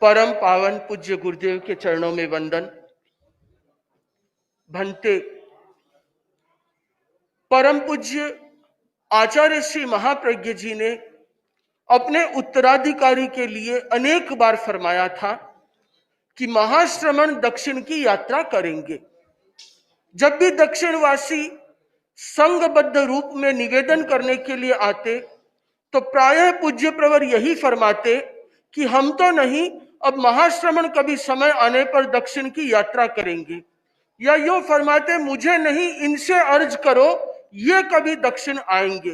परम पावन पूज्य गुरुदेव के चरणों में वंदन। भंते परम पूज्य आचार्य श्री महाप्रज्ञ जी ने अपने उत्तराधिकारी के लिए अनेक बार फरमाया था कि महाश्रमण दक्षिण की यात्रा करेंगे। जब भी दक्षिणवासी संघबद्ध रूप में निवेदन करने के लिए आते तो प्रायः पूज्य प्रवर यही फरमाते कि हम तो नहीं, अब महाश्रमण कभी समय आने पर दक्षिण की यात्रा करेंगे, या यूं फरमाते मुझे नहीं इनसे अर्ज करो, ये कभी दक्षिण आएंगे।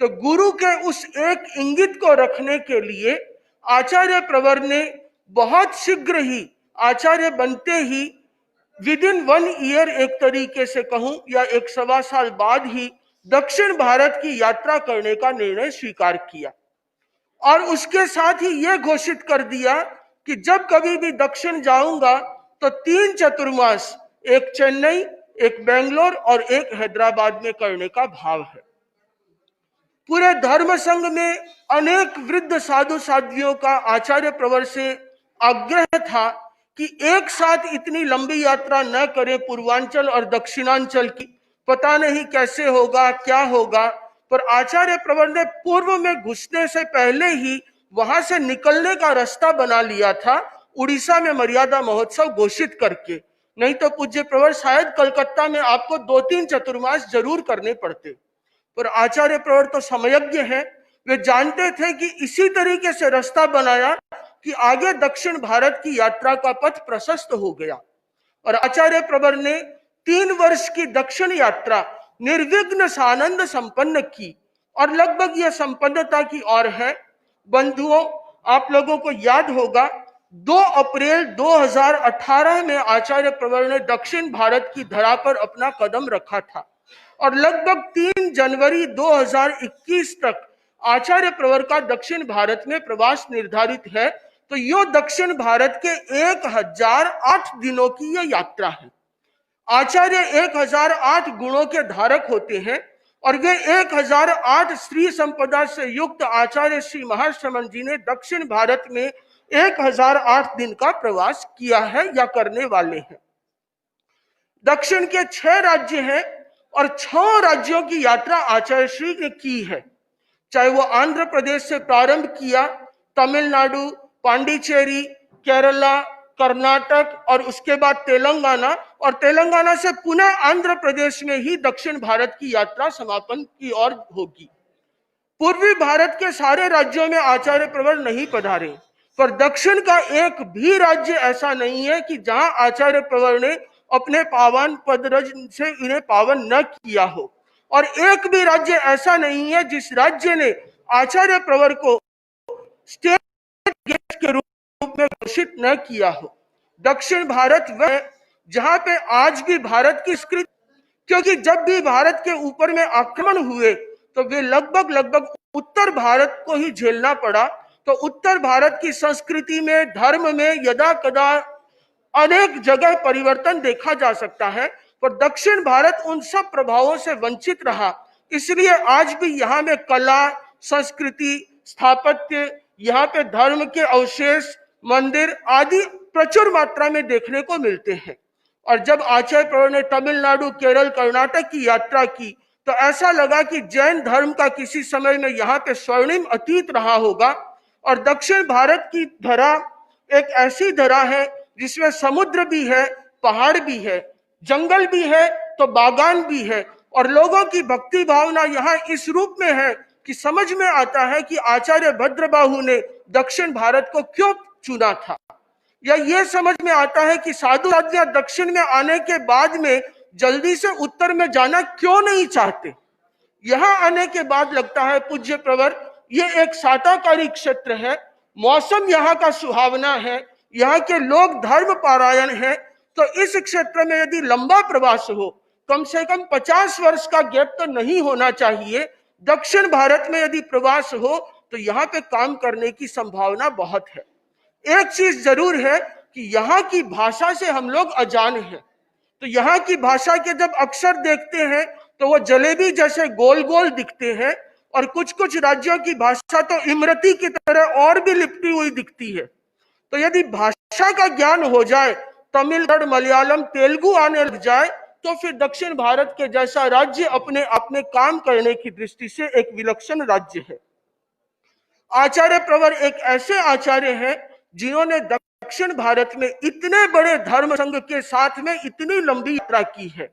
तो गुरु के उस एक इंगित को रखने के लिए आचार्य प्रवर ने बहुत शीघ्र ही, आचार्य बनते ही विद इन 1 ईयर, एक तरीके से कहूं, या 1.25 साल बाद ही दक्षिण भारत की यात्रा करने का निर्णय स्वीकार किया। और उसके साथ ही यह घोषित कर दिया कि जब कभी भी दक्षिण जाऊंगा तो 3 चतुर्मास, एक चेन्नई, एक बेंगलोर और एक हैदराबाद में करने का भाव है। पूरे धर्म संघ में अनेक वृद्ध साधु साध्वियों का आचार्य प्रवर से आग्रह था कि एक साथ इतनी लंबी यात्रा न करें पूर्वांचल और दक्षिणांचल की, पता नहीं कैसे होगा, क्या होगा। पर आचार्य प्रवर ने पूर्व में घुसने से पहले ही वहां से निकलने का रास्ता बना लिया था, उड़ीसा में मर्यादा महोत्सव घोषित करके। नहीं तो पूज्य प्रवर शायद कलकत्ता में आपको 2-3 चतुर्मास जरूर करने पड़ते। पर आचार्य प्रवर तो समयज्ञ है, वे जानते थे कि इसी तरीके से रास्ता बनाया कि आगे दक्षिण भारत की यात्रा का पथ प्रशस्त हो गया। और आचार्य प्रवर ने 3 वर्ष की दक्षिण यात्रा निर्विघ्न सानंद संपन्न की, और लगभग यह संपन्नता की ओर है। बंधुओं, आप लोगों को याद होगा 2 अप्रैल 2018 में आचार्य प्रवर ने दक्षिण भारत की धरा पर अपना कदम रखा था, और लगभग 3 जनवरी 2021 तक आचार्य प्रवर का दक्षिण भारत में प्रवास निर्धारित है। तो यो दक्षिण भारत के 1008 दिनों की यह यात्रा है। आचार्य 1008 गुणों के धारक होते हैं, और वे 1008 स्त्री संपदा से युक्त आचार्य श्री महाश्रमण जी ने दक्षिण भारत में 1008 दिन का प्रवास किया है या करने वाले हैं। दक्षिण के 6 राज्य हैं, और 6 राज्यों की यात्रा आचार्य श्री ने की है। चाहे वो आंध्र प्रदेश से प्रारंभ किया, तमिलनाडु, पांडिचेरी, केरला, कर्नाटक और उसके बाद तेलंगाना, और तेलंगाना से पुनः आंध्र प्रदेश में ही दक्षिण भारत की यात्रा समापन की ओर होगी। पूर्वी भारत के सारे राज्यों में आचार्य प्रवर नहीं पधारे, पर दक्षिण का एक भी राज्य ऐसा नहीं है कि जहां आचार्य प्रवर ने अपने पावन पदरज से इन्हें पावन न किया हो, और एक भी राज्य ऐसा नहीं है जिस राज्य ने आचार्य प्रवर को स्टेट गेस्ट के रूप में घोषित न किया हो। दक्षिण भारत वह जहां पे आज भी भारत की संस्कृति, क्योंकि जब भी भारत के ऊपर में आक्रमण हुए तो वे लगभग उत्तर भारत को ही झेलना पड़ा। तो उत्तर भारत की संस्कृति में, धर्म में यदा कदा अनेक जगह परिवर्तन देखा जा सकता है, पर दक्षिण भारत उन सब प्रभावों से वंचित रहा। इसलिए आज भी यहाँ में कला, संस्कृति, स्थापत्य, यहाँ पे धर्म के अवशेष, मंदिर आदि प्रचुर मात्रा में देखने को मिलते हैं। और जब आचार्य प्रवर ने तमिलनाडु, केरल, कर्नाटक की यात्रा की तो ऐसा लगा कि जैन धर्म का किसी समय में यहाँ पे स्वर्णिम अतीत रहा होगा। और दक्षिण भारत की धरा एक ऐसी धरा है जिसमें समुद्र भी है, पहाड़ भी है, जंगल भी है, तो बागान भी है, और लोगों की भक्ति भावना यहाँ इस रूप में है कि समझ में आता है कि आचार्य भद्रबाहु ने दक्षिण भारत को क्यों चुना था, या यह समझ में आता है कि साधु साध्वियां दक्षिण में आने के बाद में जल्दी से उत्तर में जाना क्यों नहीं चाहते। यहां आने के बाद लगता है पूज्य प्रवर ये एक साटाकारी क्षेत्र है, मौसम यहाँ का सुहावना है, यहाँ के लोग धर्म पारायण है। तो इस क्षेत्र में यदि लंबा प्रवास हो, कम से कम 50 वर्ष का गैप तो नहीं होना चाहिए। दक्षिण भारत में यदि प्रवास हो तो यहाँ पे काम करने की संभावना बहुत है। एक चीज जरूर है कि यहाँ की भाषा से हम लोग अजान हैं। तो यहाँ की भाषा के जब अक्षर देखते हैं तो वो जलेबी जैसे गोल गोल दिखते हैं, और कुछ कुछ राज्यों की भाषा तो इमरती की तरह और भी लिपटी हुई दिखती है। तो यदि भाषा का ज्ञान हो जाए, तमिल, मलयालम, तेलुगु आने लग जाए, तो फिर दक्षिण भारत के जैसा राज्य अपने आप में काम करने की दृष्टि से एक विलक्षण राज्य है। आचार्य प्रवर एक ऐसे आचार्य हैं जिन्होंने दक्षिण भारत में इतने बड़े धर्म संघ के साथ में इतनी लंबी यात्रा की है।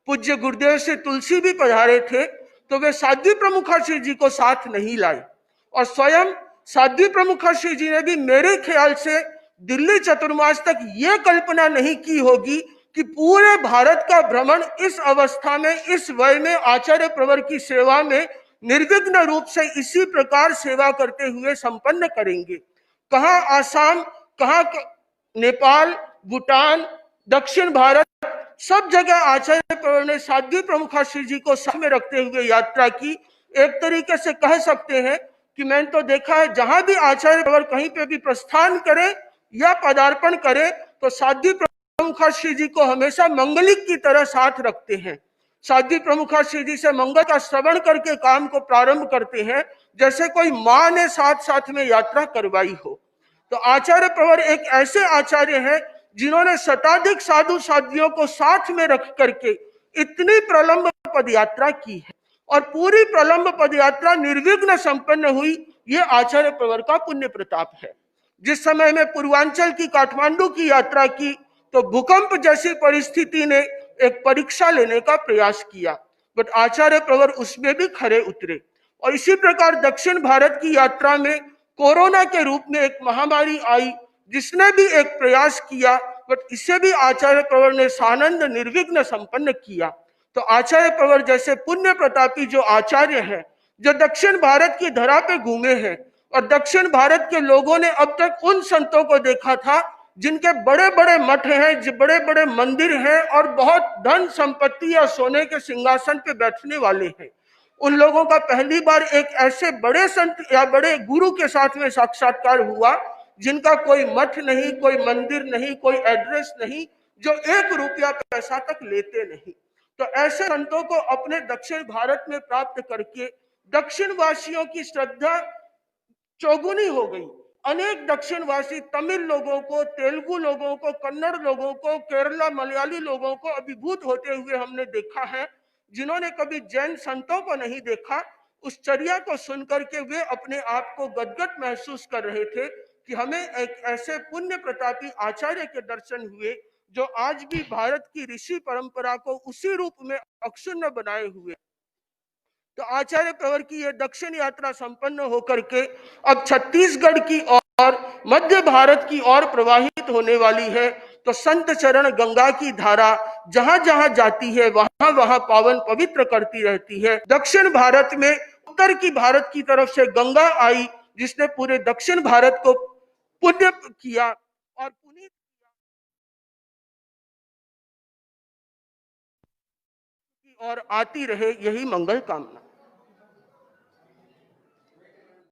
पूज्य गुरुदेव से तुलसी भी पधारे थे तो वे साध्वी प्रमुखाश्री जी को साथ नहीं लाए, और स्वयं साध्वी प्रमुखाश्री जी ने भी मेरे ख्याल से दिल्ली चतुर्मास तक यह कल्पना नहीं की होगी कि पूरे भारत का भ्रमण इस अवस्था में, इस वय में आचार्य प्रवर की सेवा में निर्विघ्न रूप से इसी प्रकार सेवा करते हुए संपन्न करेंगे। कहां आसाम, कहां नेपाल, भूटान, दक्षिण भारत, सब जगह आचार्य प्रवर ने साध्वी प्रमुखाश्री जी को साथ में रखते हुए यात्रा की। एक तरीके से कह सकते हैं कि मैंने तो देखा है जहां भी आचार्य प्रवर कहीं पे भी प्रस्थान करे या पदार्पण करे तो साध्वी प्रमुखाश्री जी को हमेशा मंगलिक की तरह साथ रखते हैं। साध्वी प्रमुखाश्री जी से मंगल का श्रवण करके काम को प्रारंभ करते हैं, जैसे कोई मां ने साथ साथ में यात्रा करवाई हो। तो आचार्य प्रवर एक ऐसे आचार्य हैं जिन्होंने शताधिक साधु साध्वियों को साथ में रख करके इतनी प्रलंब पदयात्रा की है, और पूरी प्रलंब पदयात्रा निर्विघ्न संपन्न हुई। ये आचार्य प्रवर का पुण्य प्रताप है। जिस समय में पूर्वांचल की काठमांडू की यात्रा की तो भूकंप जैसी परिस्थिति ने एक परीक्षा लेने का प्रयास किया, बट आचार्य प्रवर उसमें भी खरे उतरे। और इसी प्रकार दक्षिण भारत की यात्रा में कोरोना के रूप में एक महामारी आई जिसने भी एक प्रयास किया, बट इसे भी आचार्य प्रवर ने सानंद निर्विघ्न संपन्न किया। तो आचार्य प्रवर जैसे पुण्य प्रतापी जो आचार्य हैं, जो दक्षिण भारत की धरा पे घूमे हैं, और दक्षिण भारत के लोगों ने अब तक उन संतों को देखा था जिनके बड़े बड़े मठ हैं, जो बड़े बड़े मंदिर हैं और बहुत धन संपत्ति या सोने के सिंहासन पे बैठने वाले हैं। उन लोगों का पहली बार एक ऐसे बड़े संत या बड़े गुरु के साथ में साक्षात्कार हुआ जिनका कोई मठ नहीं, कोई मंदिर नहीं, कोई एड्रेस नहीं, जो 1 रुपया पैसा तक लेते नहीं। तो ऐसे संतों को अपने दक्षिण भारत में प्राप्त करके दक्षिण वासियों की श्रद्धा चौगुनी हो गई। अनेक दक्षिणवासी तमिल लोगों को, तेलुगु लोगों को, कन्नड़ लोगों को, केरला मलयाली लोगों को अभिभूत होते हुए हमने देखा है, जिन्होंने कभी जैन संतों को नहीं देखा। उस चर्या को सुनकर के वे अपने आप को गदगद महसूस कर रहे थे कि हमें एक ऐसे पुण्य प्रतापी आचार्य के दर्शन हुए जो आज भी भारत की ऋषि परंपरा को उसी रूप में अक्षुण्ण बनाए हुए। तो आचार्य प्रवर की यह दक्षिण यात्रा संपन्न होकर के अब छत्तीसगढ़ की और मध्य भारत की ओर प्रवाहित होने वाली है। तो संत चरण गंगा की धारा जहां जहां जाती है वहां वहां पावन पवित्र करती रहती है। दक्षिण भारत में उत्तर की भारत की तरफ से गंगा आई जिसने पूरे दक्षिण भारत को पुण्य किया और पुनीत किया, और आती रहे यही मंगल कामना।